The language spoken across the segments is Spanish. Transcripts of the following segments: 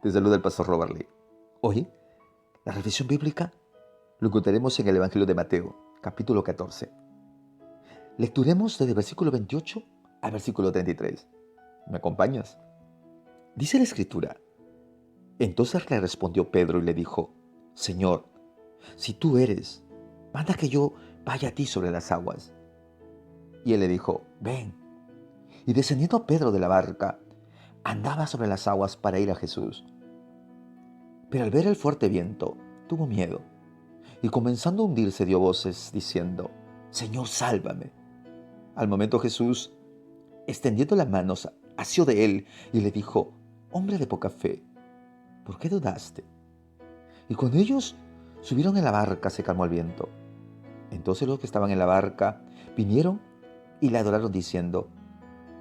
Te saluda el pastor Robert Lee. Hoy, la reflexión bíblica lo encontraremos en el Evangelio de Mateo, capítulo 14. Lecturemos desde el versículo 28 al versículo 33. ¿Me acompañas? Dice la Escritura: Entonces le respondió Pedro y le dijo: Señor, si tú eres, manda que yo vaya a ti sobre las aguas. Y él le dijo: Ven. Y descendiendo Pedro de la barca, andaba sobre las aguas para ir a Jesús. Pero al ver el fuerte viento, tuvo miedo, y comenzando a hundirse dio voces diciendo: Señor, sálvame. Al momento Jesús, extendiendo las manos, asió de él y le dijo: Hombre de poca fe, ¿por qué dudaste? Y cuando ellos subieron en la barca, se calmó el viento. Entonces los que estaban en la barca vinieron y le adoraron diciendo: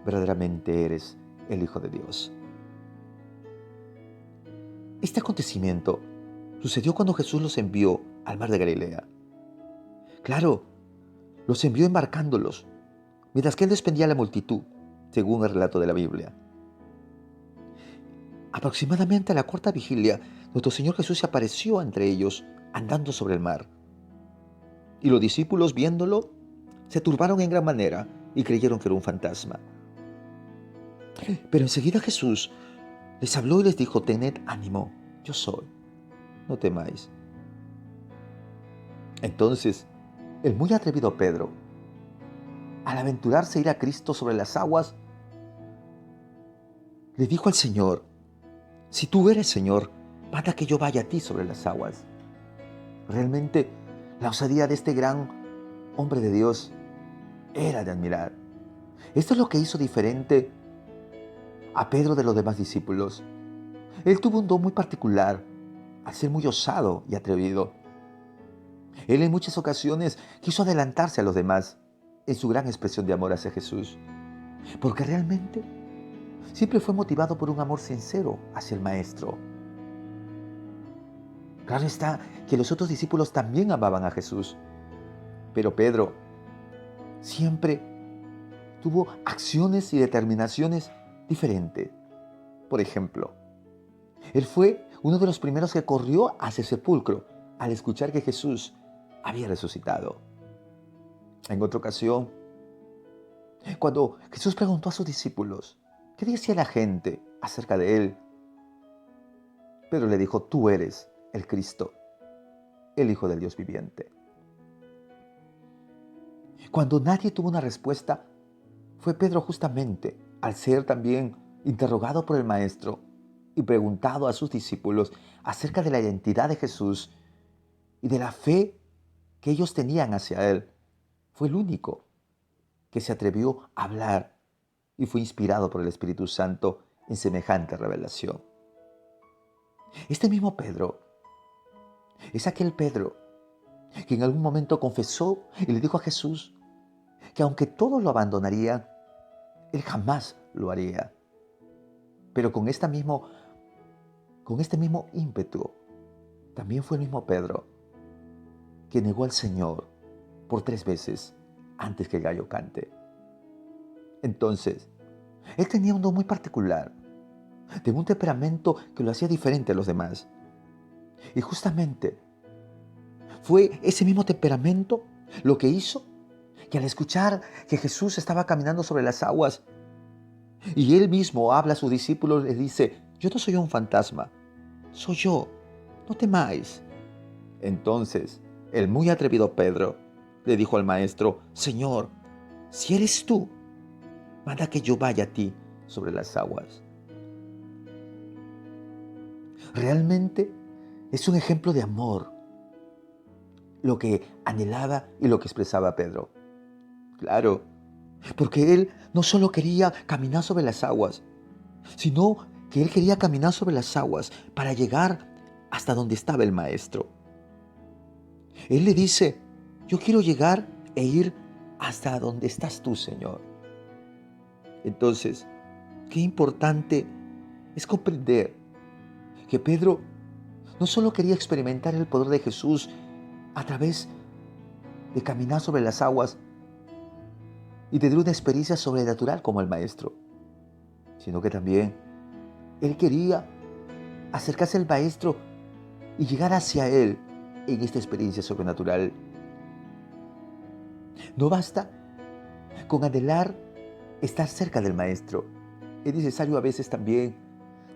Verdaderamente eres el Hijo de Dios. Este acontecimiento sucedió cuando Jesús los envió al mar de Galilea. Claro, los envió embarcándolos, mientras que él despedía a la multitud, según el relato de la Biblia. Aproximadamente a la cuarta vigilia, nuestro Señor Jesús se apareció entre ellos, andando sobre el mar. Y los discípulos, viéndolo, se turbaron en gran manera y creyeron que era un fantasma. Pero enseguida Jesús les habló y les dijo: Tened ánimo, yo soy, no temáis. Entonces, el muy atrevido Pedro, al aventurarse a ir a Cristo sobre las aguas, le dijo al Señor: Si tú eres, Señor, manda que yo vaya a ti sobre las aguas. Realmente, la osadía de este gran hombre de Dios era de admirar. Esto es lo que hizo diferente a Pedro de los demás discípulos. Él tuvo un don muy particular al ser muy osado y atrevido. Él en muchas ocasiones quiso adelantarse a los demás en su gran expresión de amor hacia Jesús, porque realmente siempre fue motivado por un amor sincero hacia el Maestro. Claro está que los otros discípulos también amaban a Jesús, pero Pedro siempre tuvo acciones y determinaciones diferentes. Por ejemplo, él fue uno de los primeros que corrió hacia el sepulcro al escuchar que Jesús había resucitado. En otra ocasión, cuando Jesús preguntó a sus discípulos qué decía la gente acerca de él, Pedro le dijo: Tú eres el Cristo, el Hijo del Dios viviente. Cuando nadie tuvo una respuesta, fue Pedro, justamente al ser también interrogado por el Maestro y preguntado a sus discípulos acerca de la identidad de Jesús y de la fe que ellos tenían hacia Él. Fue el único que se atrevió a hablar y fue inspirado por el Espíritu Santo en semejante revelación. Este mismo Pedro es aquel Pedro que en algún momento confesó y le dijo a Jesús que aunque todos lo abandonarían, él jamás lo haría. Pero con este mismo ímpetu, también fue el mismo Pedro que negó al Señor por 3 veces antes que el gallo cante. Entonces, él tenía un don muy particular, tenía un temperamento que lo hacía diferente a los demás. Y justamente fue ese mismo temperamento lo que hizo que al escuchar que Jesús estaba caminando sobre las aguas y él mismo habla a sus discípulos, les dice: Yo no soy un fantasma, soy yo, no temáis. Entonces, el muy atrevido Pedro le dijo al Maestro: Señor, si eres tú, manda que yo vaya a ti sobre las aguas. Realmente es un ejemplo de amor lo que anhelaba y lo que expresaba Pedro. Claro, porque él no solo quería caminar sobre las aguas, sino que él quería caminar sobre las aguas para llegar hasta donde estaba el Maestro. Él le dice: Yo quiero llegar e ir hasta donde estás tú, Señor. Entonces, qué importante es comprender que Pedro no solo quería experimentar el poder de Jesús a través de caminar sobre las aguas y tener una experiencia sobrenatural como el Maestro, sino que también él quería acercarse al Maestro y llegar hacia Él en esta experiencia sobrenatural. No basta con anhelar estar cerca del Maestro. Es necesario a veces también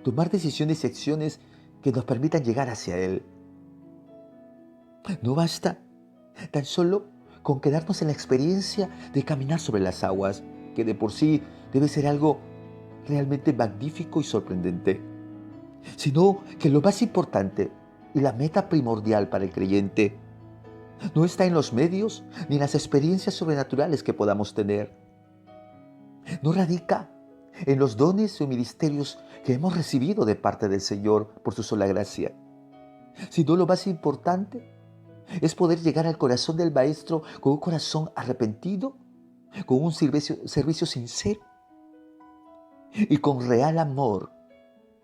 tomar decisiones y acciones que nos permitan llegar hacia Él. No basta tan solo con quedarnos en la experiencia de caminar sobre las aguas, que de por sí debe ser algo realmente magnífico y sorprendente, sino que lo más importante y la meta primordial para el creyente no está en los medios ni en las experiencias sobrenaturales que podamos tener. No radica en los dones o ministerios que hemos recibido de parte del Señor por su sola gracia, sino lo más importante es poder llegar al corazón del Maestro con un corazón arrepentido, con un servicio sincero y con real amor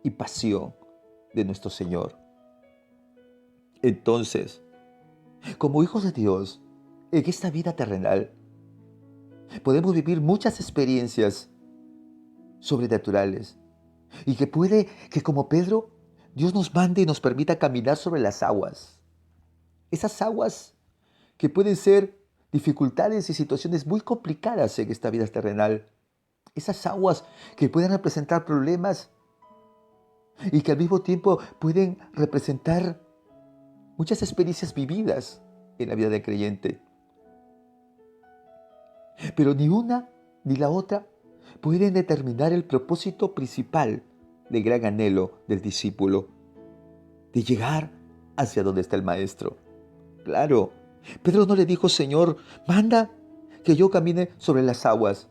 y pasión de nuestro Señor. Entonces, como hijos de Dios, en esta vida terrenal, podemos vivir muchas experiencias sobrenaturales y que puede que como Pedro, Dios nos mande y nos permita caminar sobre las aguas. Esas aguas que pueden ser dificultades y situaciones muy complicadas en esta vida terrenal. Esas aguas que pueden representar problemas y que al mismo tiempo pueden representar muchas experiencias vividas en la vida del creyente. Pero ni una ni la otra pueden determinar el propósito principal del gran anhelo del discípulo, de llegar hacia donde está el Maestro. Claro, Pedro no le dijo: Señor, manda que yo camine sobre las aguas.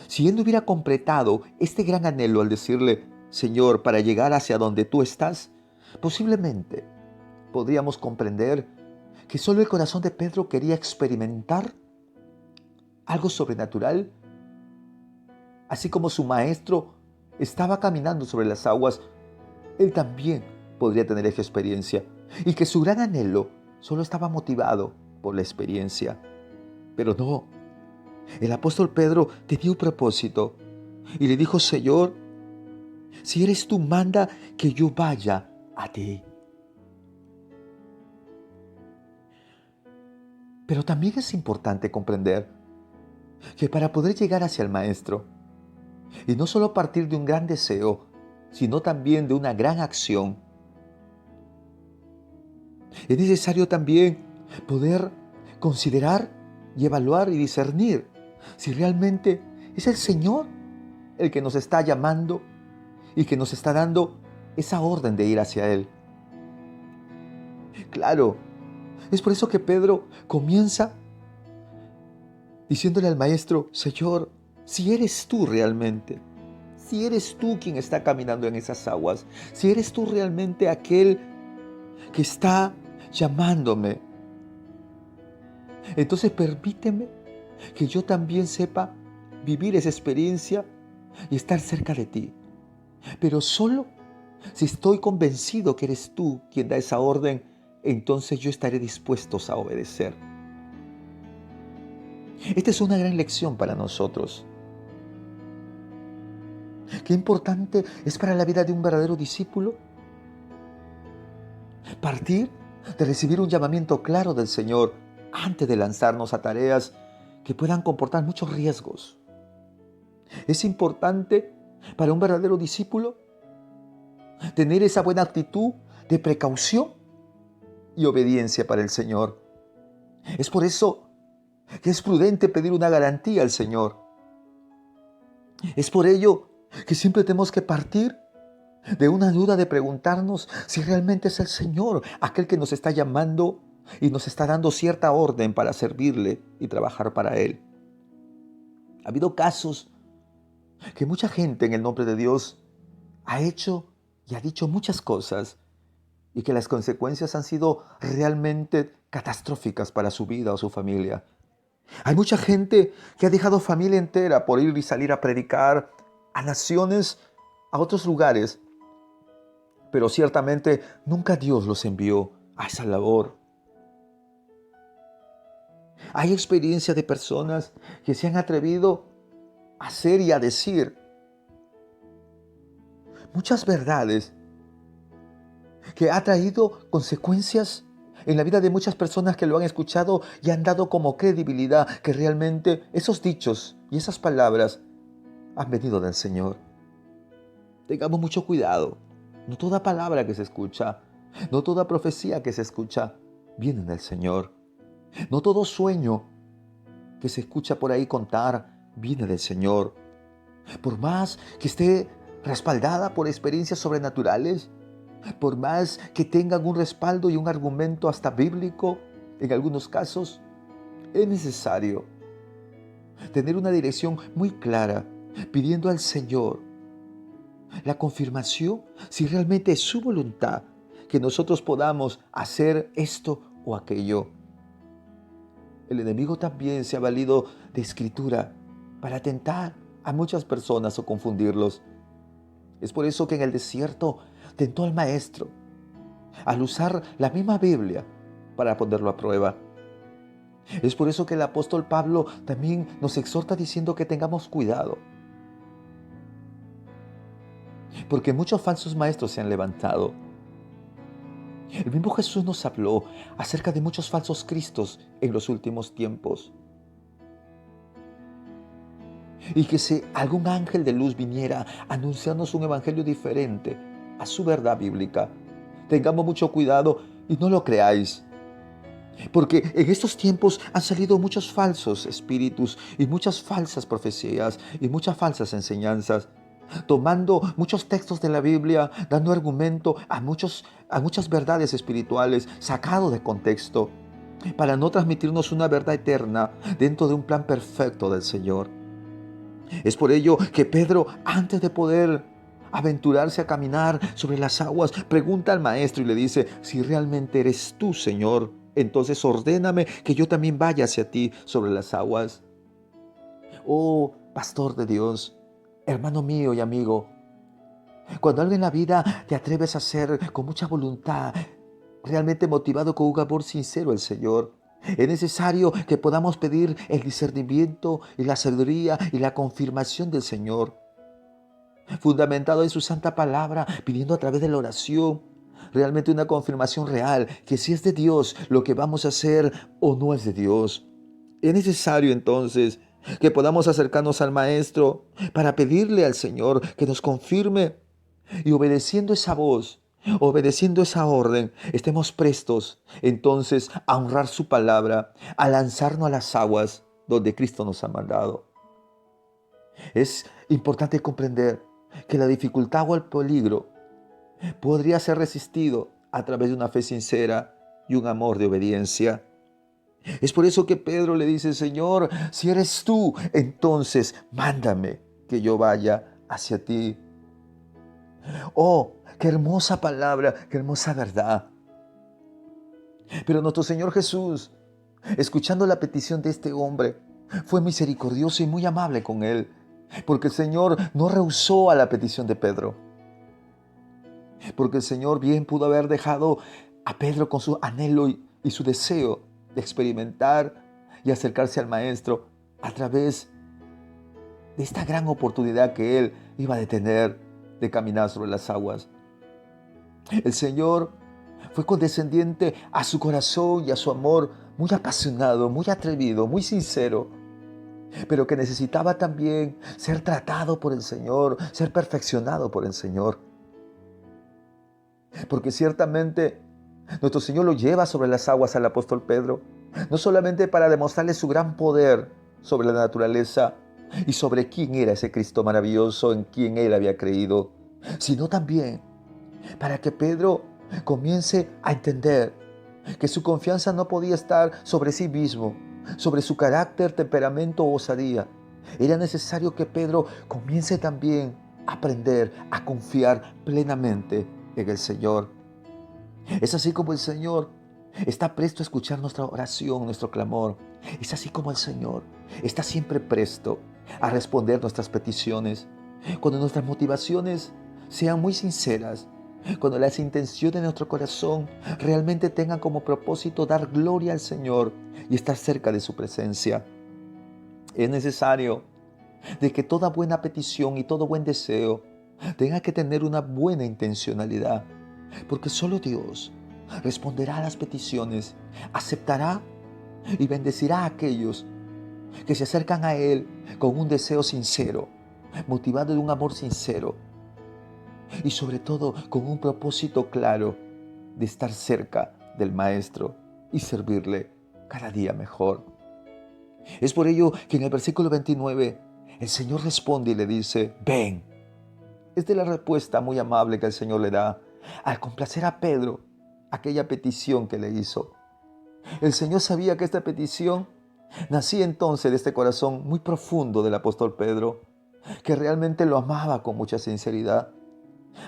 Si él no hubiera completado este gran anhelo al decirle: Señor, para llegar hacia donde tú estás, posiblemente podríamos comprender que solo el corazón de Pedro quería experimentar algo sobrenatural. Así como su maestro estaba caminando sobre las aguas, él también podría tener esa experiencia. Y que su gran anhelo solo estaba motivado por la experiencia. Pero no, el apóstol Pedro tenía un propósito y le dijo: Señor, si eres tú, manda que yo vaya a ti. Pero también es importante comprender que para poder llegar hacia el Maestro, y no solo partir de un gran deseo, sino también de una gran acción, es necesario también poder considerar y evaluar y discernir si realmente es el Señor el que nos está llamando y que nos está dando esa orden de ir hacia Él. Claro, es por eso que Pedro comienza diciéndole al Maestro: Señor, si eres tú realmente, si eres tú quien está caminando en esas aguas, si eres tú realmente aquel que está llamándome, entonces permíteme que yo también sepa vivir esa experiencia y estar cerca de ti. Pero solo si estoy convencido que eres tú quien da esa orden, entonces yo estaré dispuesto a obedecer. Esta es una gran lección para nosotros. Qué importante es para la vida de un verdadero discípulo partir de recibir un llamamiento claro del Señor antes de lanzarnos a tareas que puedan comportar muchos riesgos. Es importante para un verdadero discípulo tener esa buena actitud de precaución y obediencia para el Señor. Es por eso que es prudente pedir una garantía al Señor. Es por ello que siempre tenemos que partir de una duda de preguntarnos si realmente es el Señor aquel que nos está llamando y nos está dando cierta orden para servirle y trabajar para Él. Ha habido casos que mucha gente en el nombre de Dios ha hecho y ha dicho muchas cosas y que las consecuencias han sido realmente catastróficas para su vida o su familia. Hay mucha gente que ha dejado familia entera por ir y salir a predicar a naciones, a otros lugares, pero ciertamente nunca Dios los envió a esa labor. Hay experiencia de personas que se han atrevido a hacer y a decir muchas verdades que ha traído consecuencias en la vida de muchas personas que lo han escuchado y han dado como credibilidad que realmente esos dichos y esas palabras han venido del Señor. Tengamos mucho cuidado. No toda palabra que se escucha, no toda profecía que se escucha, viene del Señor. No todo sueño que se escucha por ahí contar, viene del Señor. Por más que esté respaldada por experiencias sobrenaturales, por más que tengan un respaldo y un argumento hasta bíblico, en algunos casos, es necesario tener una dirección muy clara, pidiendo al Señor la confirmación si realmente es su voluntad que nosotros podamos hacer esto o aquello. El enemigo también se ha valido de escritura para tentar a muchas personas o confundirlos. Es por eso que en el desierto tentó al maestro al usar la misma Biblia para ponerlo a prueba. Es por eso que el apóstol Pablo también nos exhorta diciendo que tengamos cuidado, porque muchos falsos maestros se han levantado. El mismo Jesús nos habló acerca de muchos falsos cristos en los últimos tiempos. Y que si algún ángel de luz viniera a anunciarnos un evangelio diferente a su verdad bíblica, tengamos mucho cuidado y no lo creáis. Porque en estos tiempos han salido muchos falsos espíritus y muchas falsas profecías y muchas falsas enseñanzas, tomando muchos textos de la Biblia, dando argumento a muchas verdades espirituales sacado de contexto, para no transmitirnos una verdad eterna dentro de un plan perfecto del Señor. Es por ello que Pedro, antes de poder aventurarse a caminar sobre las aguas, pregunta al maestro y le dice: si realmente eres tú, Señor, entonces ordéname que yo también vaya hacia ti sobre las aguas. Oh, pastor de Dios, hermano mío y amigo, cuando algo en la vida te atreves a hacer con mucha voluntad, realmente motivado con un amor sincero al Señor, es necesario que podamos pedir el discernimiento y la sabiduría y la confirmación del Señor, fundamentado en su santa palabra, pidiendo a través de la oración realmente una confirmación real, que si es de Dios lo que vamos a hacer o no es de Dios. Es necesario entonces que podamos acercarnos al Maestro para pedirle al Señor que nos confirme y obedeciendo esa voz, obedeciendo esa orden, estemos prestos entonces a honrar su palabra, a lanzarnos a las aguas donde Cristo nos ha mandado. Es importante comprender que la dificultad o el peligro podría ser resistido a través de una fe sincera y un amor de obediencia. Es por eso que Pedro le dice: Señor, si eres tú, entonces mándame que yo vaya hacia ti. Oh, qué hermosa palabra, qué hermosa verdad. Pero nuestro Señor Jesús, escuchando la petición de este hombre, fue misericordioso y muy amable con él, porque el Señor no rehusó a la petición de Pedro. Porque el Señor bien pudo haber dejado a Pedro con su anhelo y su deseo de experimentar y acercarse al Maestro a través de esta gran oportunidad que él iba a tener de caminar sobre las aguas. El Señor fue condescendiente a su corazón y a su amor, muy apasionado, muy atrevido, muy sincero, pero que necesitaba también ser tratado por el Señor, ser perfeccionado por el Señor. Porque ciertamente nuestro Señor lo lleva sobre las aguas al apóstol Pedro, no solamente para demostrarle su gran poder sobre la naturaleza y sobre quién era ese Cristo maravilloso en quien él había creído, sino también para que Pedro comience a entender que su confianza no podía estar sobre sí mismo, sobre su carácter, temperamento o osadía. Era necesario que Pedro comience también a aprender a confiar plenamente en el Señor. Es así como el Señor está presto a escuchar nuestra oración, nuestro clamor. Es así como el Señor está siempre presto a responder nuestras peticiones. Cuando nuestras motivaciones sean muy sinceras, cuando las intenciones de nuestro corazón realmente tengan como propósito dar gloria al Señor y estar cerca de su presencia. Es necesario de que toda buena petición y todo buen deseo tenga que tener una buena intencionalidad. porque solo Dios responderá a las peticiones, aceptará y bendecirá a aquellos que se acercan a Él con un deseo sincero, motivado de un amor sincero y sobre todo con un propósito claro de estar cerca del Maestro y servirle cada día mejor. Es por ello que en el versículo 29 el Señor responde y le dice: ven. Es de la respuesta muy amable que el Señor le da al complacer a Pedro aquella petición que le hizo. El Señor sabía que esta petición nacía entonces de este corazón muy profundo del apóstol Pedro, que realmente lo amaba con mucha sinceridad.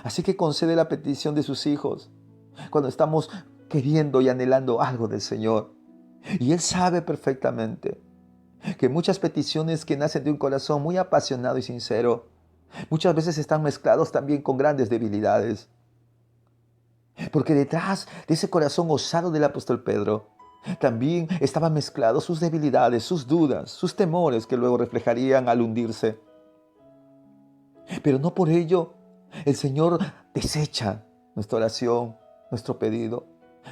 Así que concede la petición de sus hijos cuando estamos queriendo y anhelando algo del Señor. Y Él sabe perfectamente que muchas peticiones que nacen de un corazón muy apasionado y sincero, muchas veces están mezclados también con grandes debilidades. Porque detrás de ese corazón osado del apóstol Pedro, también estaban mezclados sus debilidades, sus dudas, sus temores que luego reflejarían al hundirse. Pero no por ello el Señor desecha nuestra oración, nuestro pedido.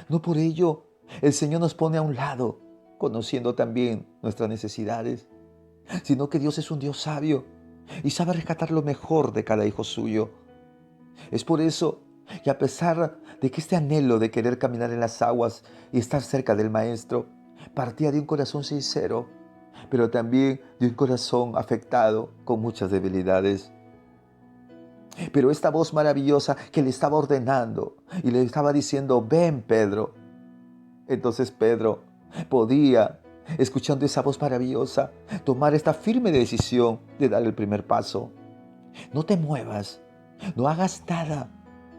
No por ello el Señor nos pone a un lado, conociendo también nuestras necesidades, sino que Dios es un Dios sabio y sabe rescatar lo mejor de cada hijo suyo. Es por eso que a pesar de que este anhelo de querer caminar en las aguas y estar cerca del Maestro partía de un corazón sincero, pero también de un corazón afectado con muchas debilidades. Pero esta voz maravillosa que le estaba ordenando y le estaba diciendo: ven, Pedro. Entonces Pedro podía, escuchando esa voz maravillosa, tomar esta firme decisión de dar el primer paso. No te muevas, no hagas nada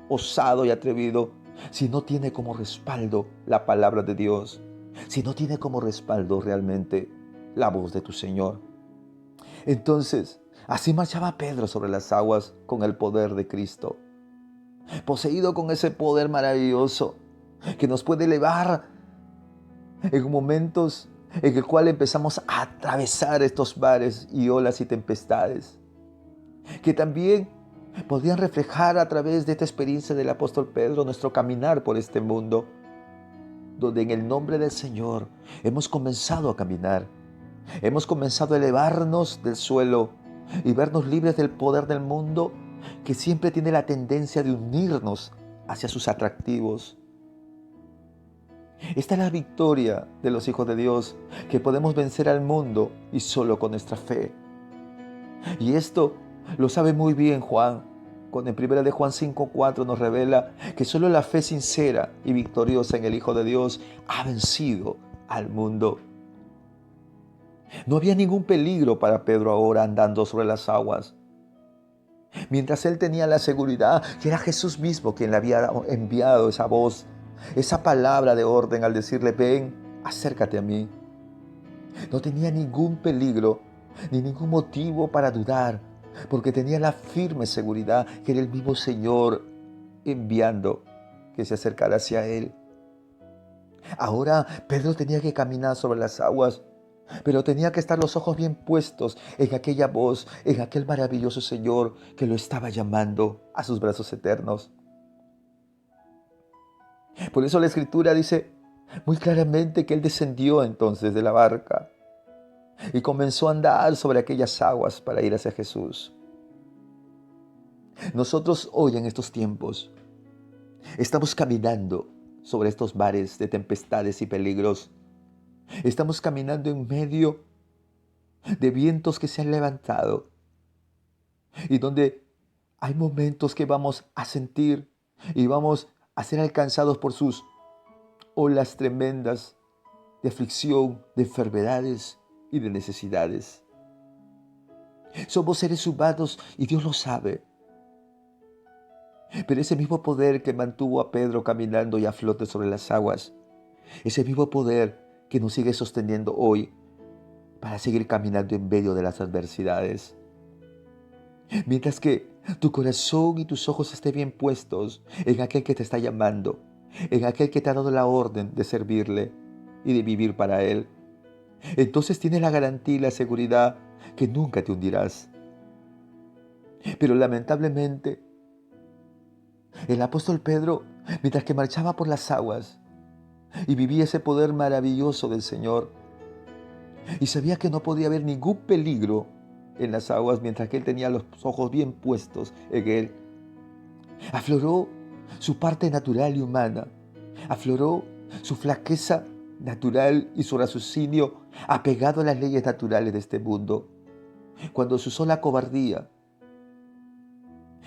osado y atrevido si no tiene como respaldo la palabra de Dios, si no tiene como respaldo realmente la voz de tu Señor. Entonces, así marchaba Pedro sobre las aguas con el poder de Cristo, poseído con ese poder maravilloso que nos puede elevar en momentos en el cual empezamos a atravesar estos mares y olas y tempestades, que también podían reflejar a través de esta experiencia del apóstol Pedro nuestro caminar por este mundo, donde en el nombre del Señor hemos comenzado a caminar, hemos comenzado a elevarnos del suelo y vernos libres del poder del mundo, que siempre tiene la tendencia de unirnos hacia sus atractivos. Esta es la victoria de los hijos de Dios, que podemos vencer al mundo y solo con nuestra fe. Y esto lo sabe muy bien Juan, cuando en 1 de Juan 5:4 nos revela que solo la fe sincera y victoriosa en el Hijo de Dios ha vencido al mundo. No había ningún peligro para Pedro ahora andando sobre las aguas, mientras él tenía la seguridad que era Jesús mismo quien le había enviado esa voz, esa palabra de orden al decirle: ven, acércate a mí. No tenía ningún peligro ni ningún motivo para dudar, porque tenía la firme seguridad que era el mismo Señor enviando que se acercara hacia él. Ahora Pedro tenía que caminar sobre las aguas, pero tenía que estar los ojos bien puestos en aquella voz, en aquel maravilloso Señor que lo estaba llamando a sus brazos eternos. Por eso la Escritura dice muy claramente que él descendió entonces de la barca y comenzó a andar sobre aquellas aguas para ir hacia Jesús. Nosotros hoy en estos tiempos estamos caminando sobre estos mares de tempestades y peligros. Estamos caminando en medio de vientos que se han levantado y donde hay momentos que vamos a sentir y vamos a ser alcanzados por sus olas tremendas de aflicción, de enfermedades y de necesidades. Somos seres humanos y Dios lo sabe. Pero ese mismo poder que mantuvo a Pedro caminando y a flote sobre las aguas, ese mismo poder que nos sigue sosteniendo hoy para seguir caminando en medio de las adversidades. Mientras que tu corazón y tus ojos estén bien puestos en aquel que te está llamando, en aquel que te ha dado la orden de servirle y de vivir para Él, entonces tienes la garantía y la seguridad que nunca te hundirás. Pero lamentablemente, El apóstol Pedro, mientras que marchaba por las aguas y vivía ese poder maravilloso del Señor, y sabía que no podía haber ningún peligro en las aguas mientras que él tenía los ojos bien puestos en él, afloró su parte natural y humana, afloró su flaqueza natural y su raciocinio apegado a las leyes naturales de este mundo, cuando se usó la cobardía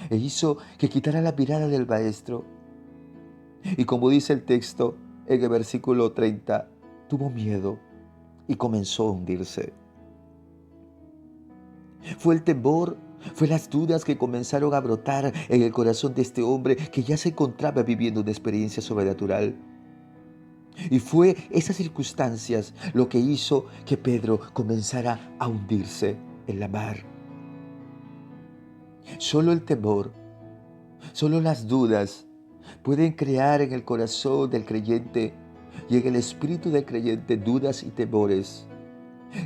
e hizo que quitara la mirada del maestro. Y como dice el texto en el versículo 30, tuvo miedo y comenzó a hundirse. Fue el temor, fue las dudas que comenzaron a brotar en el corazón de este hombre que ya se encontraba viviendo una experiencia sobrenatural. Y fue esas circunstancias lo que hizo que Pedro comenzara a hundirse en la mar. Solo el temor, solo las dudas pueden crear en el corazón del creyente y en el espíritu del creyente dudas y temores,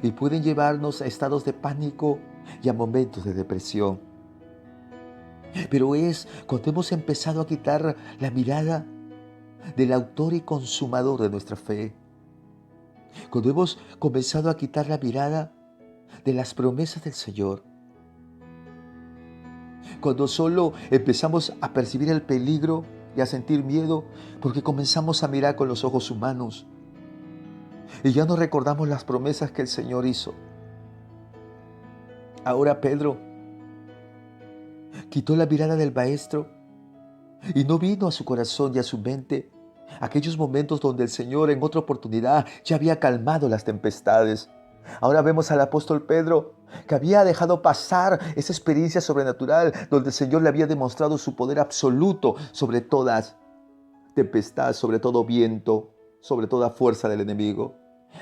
y pueden llevarnos a estados de pánico y a momentos de depresión. Pero es cuando hemos empezado a quitar la mirada del autor y consumador de nuestra fe, cuando hemos comenzado a quitar la mirada de las promesas del Señor, cuando solo empezamos a percibir el peligro y a sentir miedo porque comenzamos a mirar con los ojos humanos y ya no recordamos las promesas que el Señor hizo. Ahora Pedro quitó la mirada del maestro y no vino a su corazón y a su mente aquellos momentos donde el Señor en otra oportunidad ya había calmado las tempestades. Ahora vemos al apóstol Pedro que había dejado pasar esa experiencia sobrenatural donde el Señor le había demostrado su poder absoluto sobre todas tempestad, sobre todo viento, sobre toda fuerza del enemigo.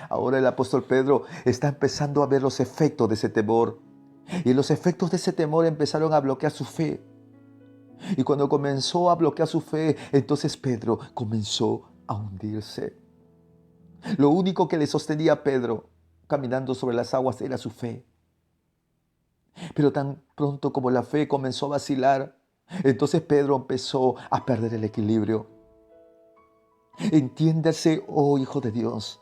Ahora el apóstol Pedro está empezando a ver los efectos de ese temor. Y los efectos de ese temor empezaron a bloquear su fe. Y cuando comenzó a bloquear su fe, entonces Pedro comenzó a hundirse. Lo único que le sostenía a Pedro caminando sobre las aguas era su fe. Pero tan pronto como la fe comenzó a vacilar, entonces Pedro empezó a perder el equilibrio. Entiéndase, oh Hijo de Dios,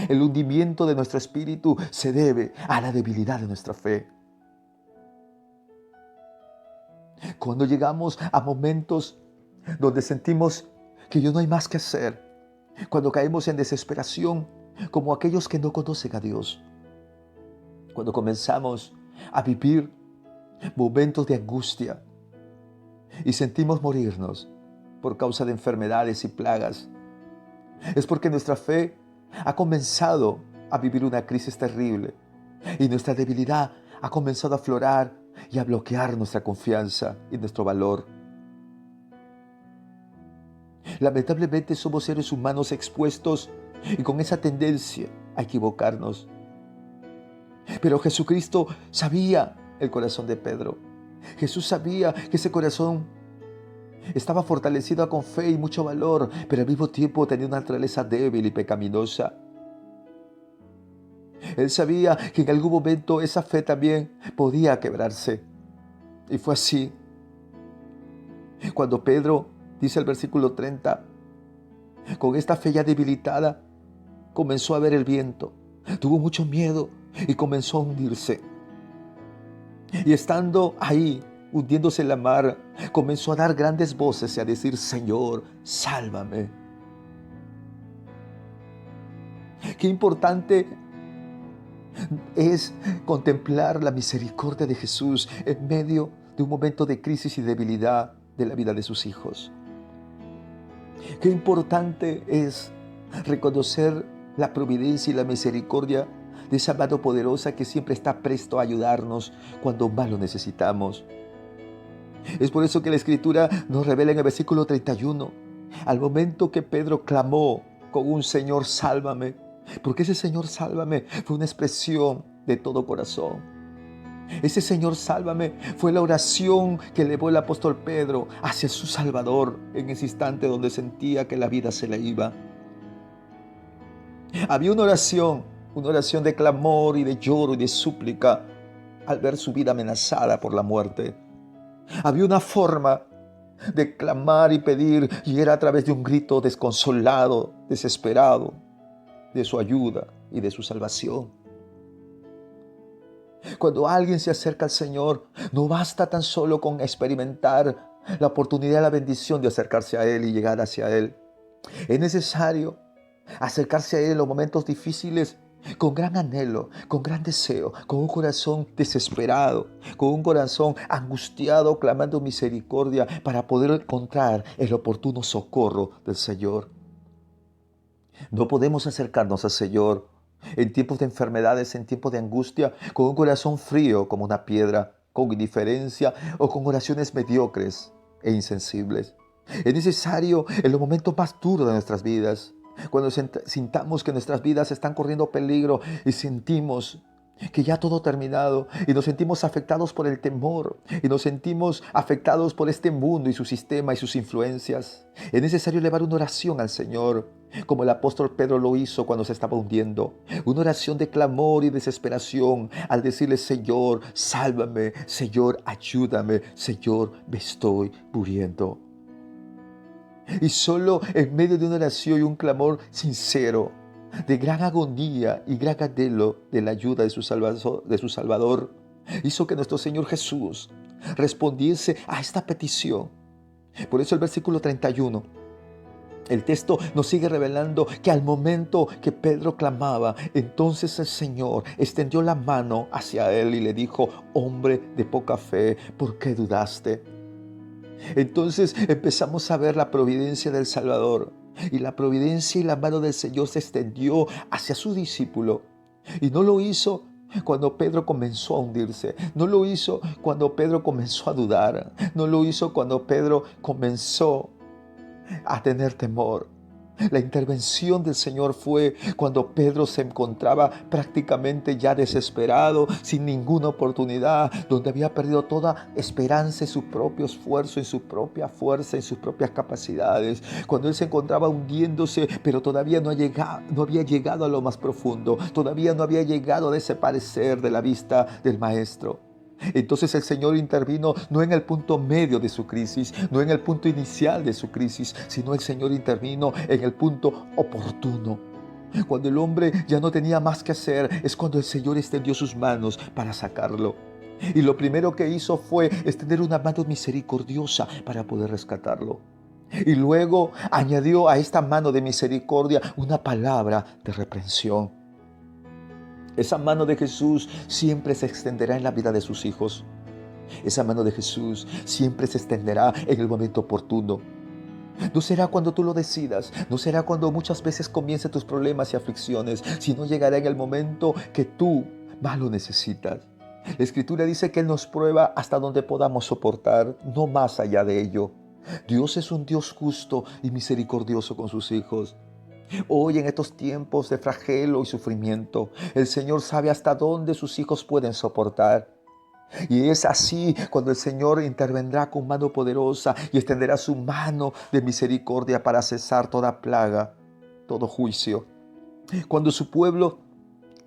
el hundimiento de nuestro espíritu se debe a la debilidad de nuestra fe. Cuando llegamos a momentos donde sentimos que ya no hay más que hacer, cuando caemos en desesperación, como aquellos que no conocen a Dios, cuando comenzamos a vivir momentos de angustia y sentimos morirnos por causa de enfermedades y plagas, es porque nuestra fe ha comenzado a vivir una crisis terrible y nuestra debilidad ha comenzado a aflorar y a bloquear nuestra confianza y nuestro valor. Lamentablemente somos seres humanos expuestos y con esa tendencia a equivocarnos. Pero Jesucristo sabía el corazón de Pedro. Jesús sabía que ese corazón estaba fortalecido con fe y mucho valor, pero al mismo tiempo tenía una naturaleza débil y pecaminosa. Él sabía que en algún momento esa fe también podía quebrarse. Y fue así. Cuando Pedro, dice el versículo 30, con esta fe ya debilitada, comenzó a ver el viento, tuvo mucho miedo y comenzó a hundirse. Y estando ahí, hundiéndose en la mar, comenzó a dar grandes voces y a decir: Señor, sálvame. Qué importante es contemplar la misericordia de Jesús en medio de un momento de crisis y debilidad de la vida de sus hijos. Qué importante es reconocer la providencia y la misericordia de esa mano poderosa que siempre está presto a ayudarnos cuando más lo necesitamos. Es por eso que la Escritura nos revela en el versículo 31, al momento que Pedro clamó con un Señor, sálvame, porque ese Señor, sálvame, fue una expresión de todo corazón. Ese Señor, sálvame, fue la oración que elevó el apóstol Pedro hacia su Salvador en ese instante donde sentía que la vida se le iba. Había una oración de clamor y de lloro y de súplica al ver su vida amenazada por la muerte. Había una forma de clamar y pedir, y era a través de un grito desconsolado, desesperado, de su ayuda y de su salvación. Cuando alguien se acerca al Señor, no basta tan solo con experimentar la oportunidad, la bendición de acercarse a Él y llegar hacia Él. Es necesario acercarse a Él en los momentos difíciles con gran anhelo, con gran deseo, con un corazón desesperado, con un corazón angustiado, clamando misericordia para poder encontrar el oportuno socorro del Señor. No podemos acercarnos al Señor en tiempos de enfermedades, en tiempos de angustia, con un corazón frío como una piedra, con indiferencia o con oraciones mediocres e insensibles. Es necesario en los momentos más duros de nuestras vidas, cuando sintamos que nuestras vidas están corriendo peligro y sentimos que ya todo ha terminado y nos sentimos afectados por el temor y nos sentimos afectados por este mundo y su sistema y sus influencias. Es necesario elevar una oración al Señor, como el apóstol Pedro lo hizo cuando se estaba hundiendo. Una oración de clamor y desesperación al decirle: Señor, sálvame, Señor, ayúdame, Señor, me estoy muriendo. Y solo en medio de una oración y un clamor sincero, de gran agonía y gran anhelo de la ayuda de su Salvador, hizo que nuestro Señor Jesús respondiese a esta petición. Por eso el versículo 31, el texto nos sigue revelando que al momento que Pedro clamaba, entonces el Señor extendió la mano hacia él y le dijo: hombre de poca fe, ¿por qué dudaste? Entonces empezamos a ver la providencia del Salvador, y la providencia y la mano del Señor se extendió hacia su discípulo. Y no lo hizo cuando Pedro comenzó a hundirse, no lo hizo cuando Pedro comenzó a dudar, no lo hizo cuando Pedro comenzó a tener temor. La intervención del Señor fue cuando Pedro se encontraba prácticamente ya desesperado, sin ninguna oportunidad, donde había perdido toda esperanza en su propio esfuerzo, en su propia fuerza, en sus propias capacidades. Cuando él se encontraba hundiéndose, pero todavía no había llegado a lo más profundo, todavía no había llegado a desaparecer de la vista del Maestro. Entonces el Señor intervino no en el punto medio de su crisis, no en el punto inicial de su crisis, sino el Señor intervino en el punto oportuno. Cuando el hombre ya no tenía más que hacer, es cuando el Señor extendió sus manos para sacarlo. Y lo primero que hizo fue extender una mano misericordiosa para poder rescatarlo. Y luego añadió a esta mano de misericordia una palabra de reprensión. Esa mano de Jesús siempre se extenderá en la vida de sus hijos. Esa mano de Jesús siempre se extenderá en el momento oportuno. No será cuando tú lo decidas, no será cuando muchas veces comiencen tus problemas y aflicciones, sino llegará en el momento que tú más lo necesitas. La Escritura dice que Él nos prueba hasta donde podamos soportar, no más allá de ello. Dios es un Dios justo y misericordioso con sus hijos. Hoy en estos tiempos de flagelo y sufrimiento, el Señor sabe hasta dónde sus hijos pueden soportar. Y es así cuando el Señor intervendrá con mano poderosa y extenderá su mano de misericordia para cesar toda plaga, todo juicio. Cuando su pueblo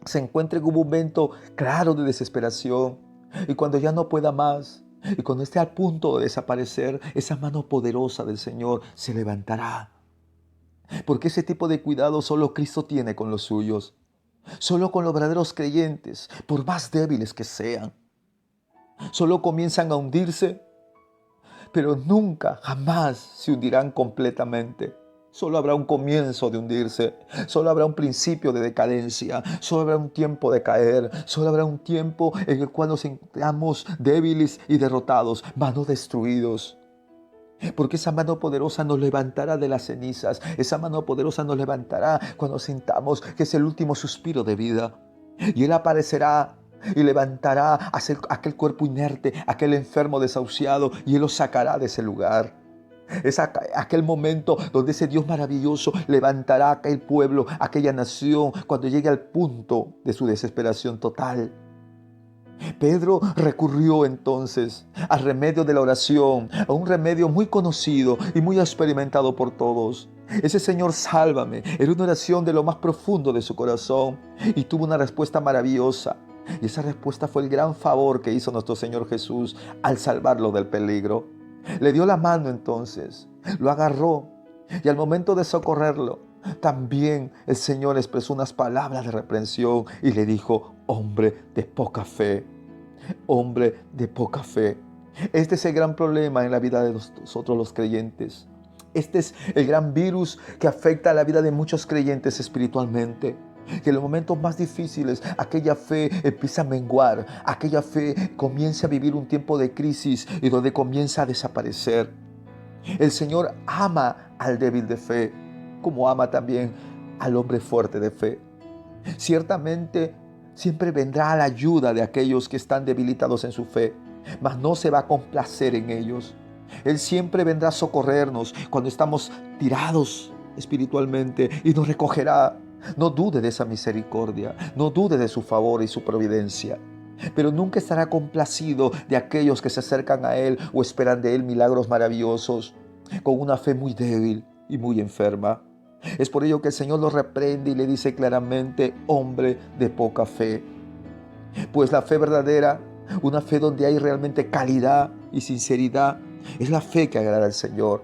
se encuentre en un momento claro de desesperación y cuando ya no pueda más y cuando esté al punto de desaparecer, esa mano poderosa del Señor se levantará. Porque ese tipo de cuidado solo Cristo tiene con los suyos. Solo con los verdaderos creyentes, por más débiles que sean. Solo comienzan a hundirse, pero nunca, jamás se hundirán completamente. Solo habrá un comienzo de hundirse, solo habrá un principio de decadencia, solo habrá un tiempo de caer, solo habrá un tiempo en el cual nos sintamos débiles y derrotados, mas no destruidos. Porque esa mano poderosa nos levantará de las cenizas. Esa mano poderosa nos levantará cuando sintamos que es el último suspiro de vida. Y Él aparecerá y levantará a aquel cuerpo inerte, aquel enfermo desahuciado, y Él lo sacará de ese lugar. Es aquel momento donde ese Dios maravilloso levantará a aquel pueblo, a aquella nación, cuando llegue al punto de su desesperación total. Pedro recurrió entonces al remedio de la oración, a un remedio muy conocido y muy experimentado por todos. Ese Señor, sálvame, era una oración de lo más profundo de su corazón y tuvo una respuesta maravillosa. Y esa respuesta fue el gran favor que hizo nuestro Señor Jesús al salvarlo del peligro. Le dio la mano entonces, lo agarró y al momento de socorrerlo, también el Señor expresó unas palabras de reprensión y le dijo: hombre de poca fe, hombre de poca fe. Este es el gran problema en la vida de nosotros los creyentes. Este es el gran virus que afecta a la vida de muchos creyentes espiritualmente. Que en los momentos más difíciles aquella fe empieza a menguar, aquella fe comienza a vivir un tiempo de crisis y donde comienza a desaparecer. El Señor ama al débil de fe, como ama también al hombre fuerte de fe. Ciertamente siempre vendrá a la ayuda de aquellos que están debilitados en su fe, mas no se va a complacer en ellos. Él siempre vendrá a socorrernos cuando estamos tirados espiritualmente y nos recogerá. No dude de esa misericordia, no dude de su favor y su providencia. Pero nunca estará complacido de aquellos que se acercan a Él o esperan de Él milagros maravillosos, con una fe muy débil y muy enferma. Es por ello que el Señor lo reprende y le dice claramente: hombre de poca fe. Pues la fe verdadera, una fe donde hay realmente calidad y sinceridad, es la fe que agrada al Señor.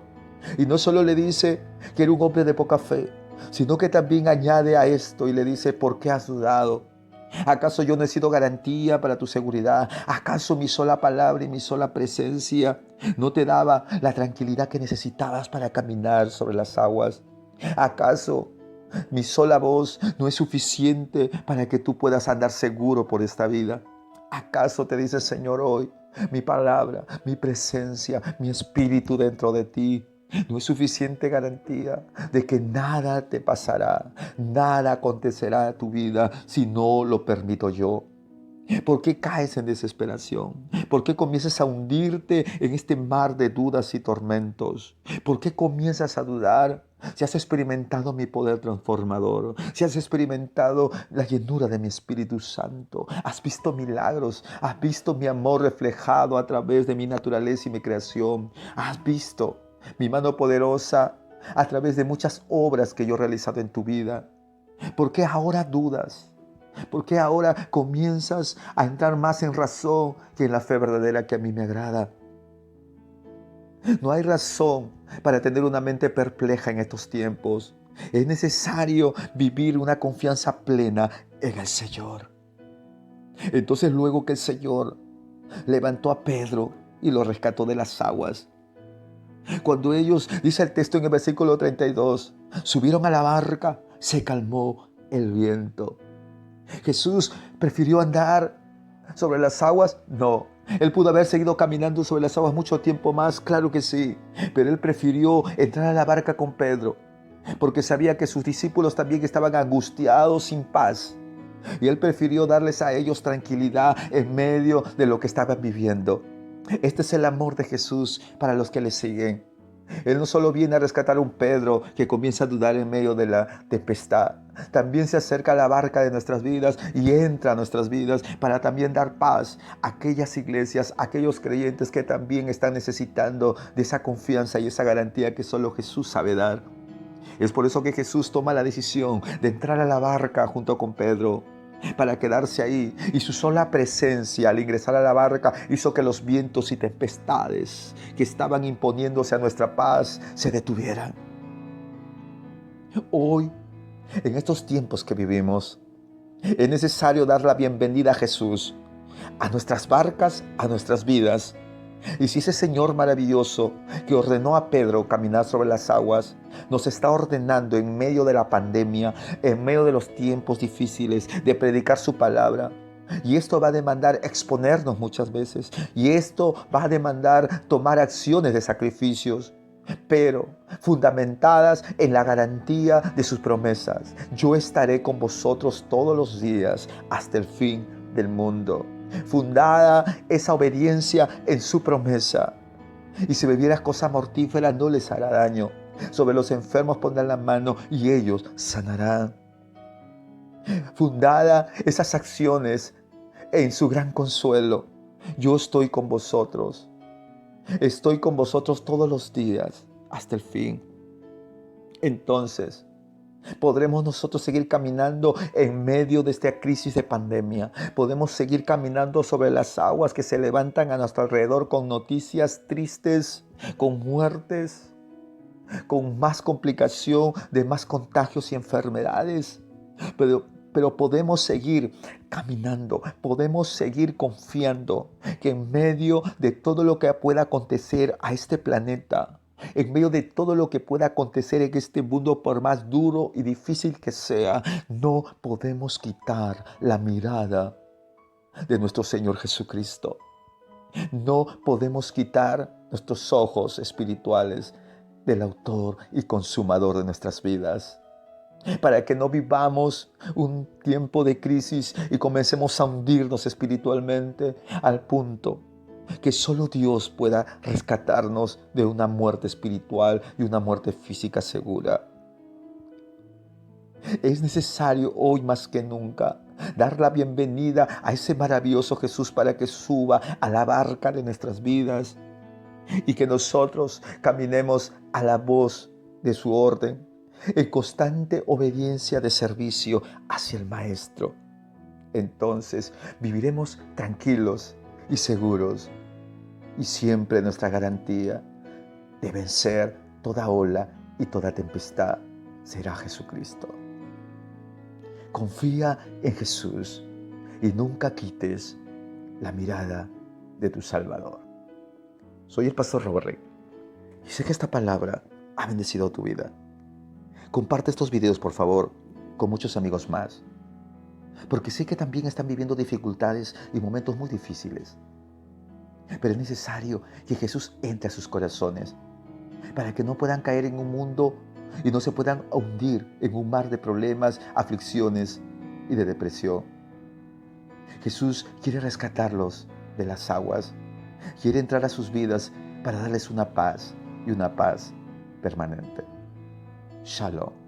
Y no solo le dice que era un hombre de poca fe, sino que también añade a esto y le dice: ¿por qué has dudado? ¿Acaso yo no he sido garantía para tu seguridad? ¿Acaso mi sola palabra y mi sola presencia no te daba la tranquilidad que necesitabas para caminar sobre las aguas? ¿Acaso mi sola voz no es suficiente para que tú puedas andar seguro por esta vida? ¿Acaso te dice el Señor hoy: mi palabra, mi presencia, mi espíritu dentro de ti no es suficiente garantía de que nada te pasará, nada acontecerá a tu vida si no lo permito yo? ¿Por qué caes en desesperación? ¿Por qué comienzas a hundirte en este mar de dudas y tormentos? ¿Por qué comienzas a dudar? Si has experimentado mi poder transformador, si has experimentado la llenura de mi Espíritu Santo, has visto milagros, has visto mi amor reflejado a través de mi naturaleza y mi creación, has visto mi mano poderosa a través de muchas obras que yo he realizado en tu vida. ¿Por qué ahora dudas? ¿Por qué ahora comienzas a entrar más en razón que en la fe verdadera que a mí me agrada? No hay razón para tener una mente perpleja en estos tiempos. Es necesario vivir una confianza plena en el Señor. Entonces, luego que el Señor levantó a Pedro y lo rescató de las aguas, cuando ellos, dice el texto en el versículo 32, subieron a la barca, se calmó el viento. ¿Jesús prefirió andar sobre las aguas? No. Él pudo haber seguido caminando sobre las aguas mucho tiempo más, claro que sí. Pero Él prefirió entrar a la barca con Pedro, porque sabía que sus discípulos también estaban angustiados, sin paz. Y Él prefirió darles a ellos tranquilidad en medio de lo que estaban viviendo. Este es el amor de Jesús para los que le siguen. Él no solo viene a rescatar a un Pedro que comienza a dudar en medio de la tempestad. También se acerca a la barca de nuestras vidas y entra a nuestras vidas para también dar paz a aquellas iglesias, a aquellos creyentes que también están necesitando de esa confianza y esa garantía que solo Jesús sabe dar. Es por eso que Jesús toma la decisión de entrar a la barca junto con Pedro, para quedarse ahí, y su sola presencia al ingresar a la barca hizo que los vientos y tempestades que estaban imponiéndose a nuestra paz se detuvieran. Hoy, en estos tiempos que vivimos, es necesario dar la bienvenida a Jesús a nuestras barcas, a nuestras vidas. Y si ese Señor maravilloso que ordenó a Pedro caminar sobre las aguas, nos está ordenando en medio de la pandemia, en medio de los tiempos difíciles, de predicar su palabra. Y esto va a demandar exponernos muchas veces. Y esto va a demandar tomar acciones de sacrificios, pero fundamentadas en la garantía de sus promesas. Yo estaré con vosotros todos los días hasta el fin del mundo. Fundada esa obediencia en su promesa. Y si bebieras cosa mortífera no les hará daño. Sobre los enfermos pondrán la mano y ellos sanarán. Fundada esas acciones en su gran consuelo. Yo estoy con vosotros. Estoy con vosotros todos los días hasta el fin. Entonces, Podremos nosotros seguir caminando en medio de esta crisis de pandemia. Podemos seguir caminando sobre las aguas que se levantan a nuestro alrededor con noticias tristes, con muertes, con más complicación de más contagios y enfermedades. Pero podemos seguir caminando, podemos seguir confiando que en medio de todo lo que pueda acontecer a este planeta, en medio de todo lo que pueda acontecer en este mundo, por más duro y difícil que sea, no podemos quitar la mirada de nuestro Señor Jesucristo. No podemos quitar nuestros ojos espirituales del autor y consumador de nuestras vidas, para que no vivamos un tiempo de crisis y comencemos a hundirnos espiritualmente al punto que solo Dios pueda rescatarnos de una muerte espiritual y una muerte física segura. Es necesario hoy más que nunca dar la bienvenida a ese maravilloso Jesús para que suba a la barca de nuestras vidas y que nosotros caminemos a la voz de su orden, en constante obediencia de servicio hacia el Maestro. Entonces viviremos tranquilos y seguros, y siempre nuestra garantía de vencer toda ola y toda tempestad será Jesucristo. Confía en Jesús y nunca quites la mirada de tu Salvador. Soy el pastor Robert Rey y sé que esta palabra ha bendecido tu vida. Comparte estos videos, por favor, con muchos amigos más, porque sé que también están viviendo dificultades y momentos muy difíciles. Pero es necesario que Jesús entre a sus corazones para que no puedan caer en un mundo y no se puedan hundir en un mar de problemas, aflicciones y de depresión. Jesús quiere rescatarlos de las aguas, quiere entrar a sus vidas para darles una paz y una paz permanente. Shalom.